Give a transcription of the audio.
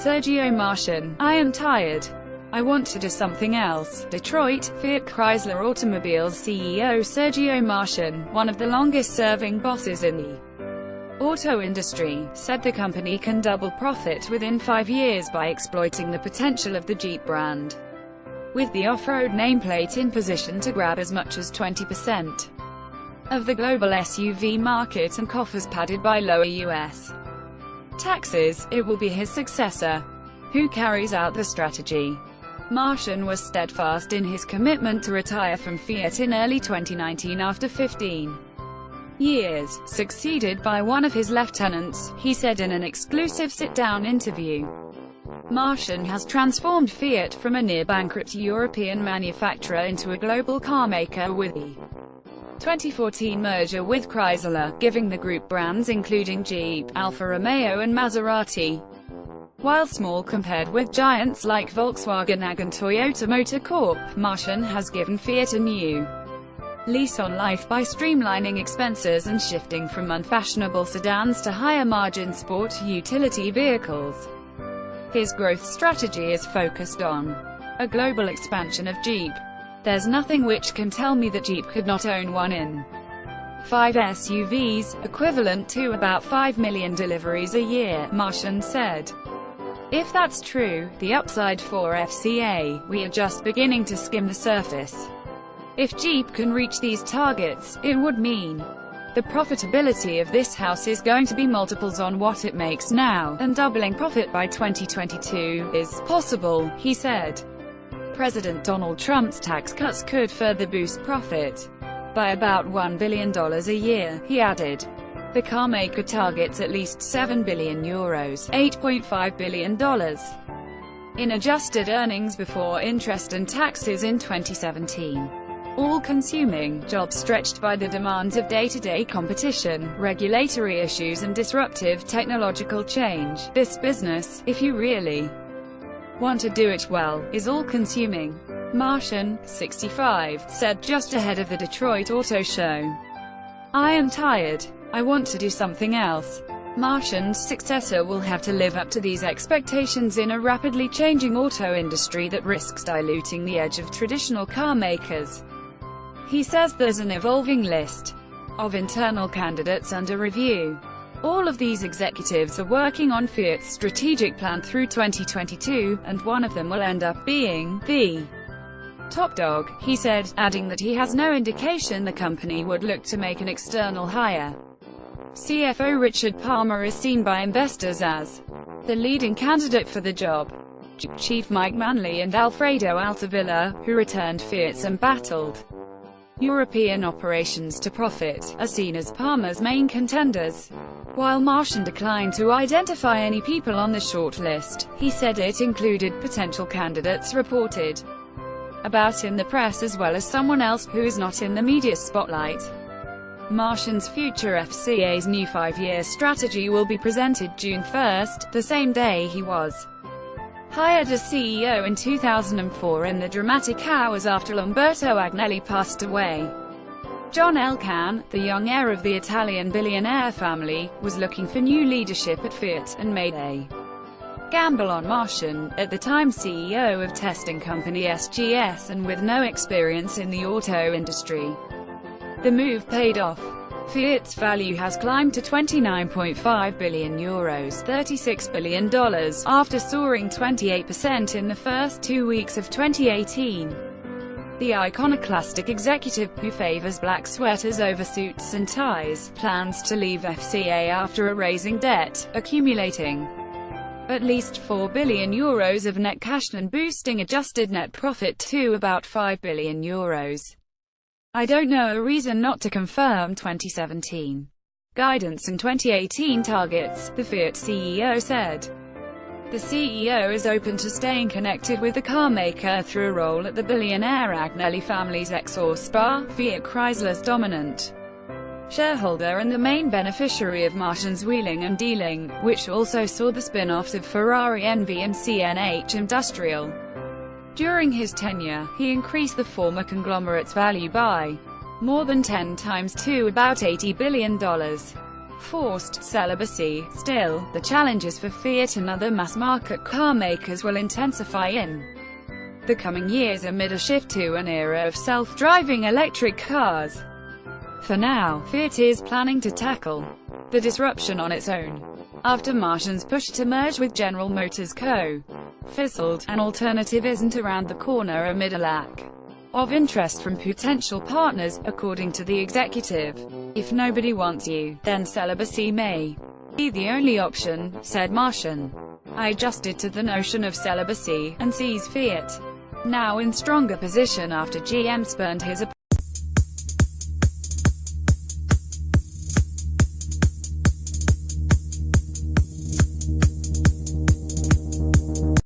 Sergio Marchionne, "I am tired. I want to do something else." Detroit, Fiat Chrysler Automobiles CEO Sergio Marchionne, one of the longest-serving bosses in the auto industry, said the company can double profit within 5 years by exploiting the potential of the Jeep brand, with the off-road nameplate in position to grab as much as 20% of the global SUV market and coffers padded by lower U.S. taxes. It will be his successor who carries out the strategy. Marchionne was steadfast in his commitment to retire from Fiat in early 2019 after 15 years, succeeded by one of his lieutenants, he said in an exclusive sit-down interview. Marchionne has transformed Fiat from a near-bankrupt European manufacturer into a global carmaker with the 2014 merger with Chrysler, giving the group brands including Jeep, Alfa Romeo and Maserati. While small compared with giants like Volkswagen AG and Toyota Motor Corp, Marchionne has given Fiat a new lease on life by streamlining expenses and shifting from unfashionable sedans to higher-margin sport utility vehicles. His growth strategy is focused on a global expansion of Jeep. "There's nothing which can tell me that Jeep could not own one in 5 SUVs, equivalent to about 5 million deliveries a year," Marchionne said. "If that's true, the upside for FCA, we are just beginning to skim the surface. If Jeep can reach these targets, it would mean the profitability of this house is going to be multiples on what it makes now, and doubling profit by 2022 is possible," he said. President Donald Trump's tax cuts could further boost profit by about $1 billion a year, he added. The carmaker targets at least €7 billion, $8.5 billion, in adjusted earnings before interest and taxes in 2017. All-consuming, jobs stretched by the demands of day-to-day competition, regulatory issues and disruptive technological change. This business, if you really want to do it well, is all-consuming. Marchionne, 65, said just ahead of the Detroit Auto Show, "I am tired. I want to do something else." Marchionne's successor will have to live up to these expectations in a rapidly changing auto industry that risks diluting the edge of traditional car makers. He says there's an evolving list of internal candidates under review. All of these executives are working on Fiat's strategic plan through 2022, and one of them will end up being the top dog, he said, adding that he has no indication the company would look to make an external hire. CFO Richard Palmer is seen by investors as the leading candidate for the job. Chief Mike Manley and Alfredo Altavilla, who returned Fiat's embattled European operations to profit, are seen as Palmer's main contenders. While Marchionne declined to identify any people on the short list, he said it included potential candidates reported about in the press as well as someone else who is not in the media spotlight. Marchionne's future FCA's new 5-year strategy will be presented June 1, the same day he was hired as CEO in 2004 in the dramatic hours after Lamberto Agnelli passed away. John Elkann, the young heir of the Italian billionaire family, was looking for new leadership at Fiat, and made a gamble on Marchionne, at the time CEO of testing company SGS and with no experience in the auto industry. The move paid off. Fiat's value has climbed to €29.5 billion, $36 billion, after soaring 28% in the first 2 weeks of 2018. The iconoclastic executive, who favors black sweaters over suits and ties, plans to leave FCA after erasing debt, accumulating at least €4 billion of net cash and boosting adjusted net profit to about €5 billion. "I don't know a reason not to confirm 2017 guidance and 2018 targets," the Fiat CEO said. The CEO is open to staying connected with the carmaker through a role at the billionaire Agnelli family's ex-Fiat Chrysler's dominant shareholder and the main beneficiary of Marchionne's wheeling and dealing, which also saw the spin-offs of Ferrari NV and CNH Industrial. During his tenure, he increased the former conglomerate's value by more than 10 times to about $80 billion. forced celibacy. Still, the challenges for Fiat and other mass-market car makers will intensify in the coming years amid a shift to an era of self-driving electric cars. For now, Fiat is planning to tackle the disruption on its own. After Marchionne's push to merge with General Motors Co. fizzled, an alternative isn't around the corner amid a lack of interest from potential partners, according to the executive. If nobody wants you, then celibacy may be the only option, said Marchionne. I adjusted to the notion of celibacy, and sees Fiat now in stronger position after GM spurned his approach.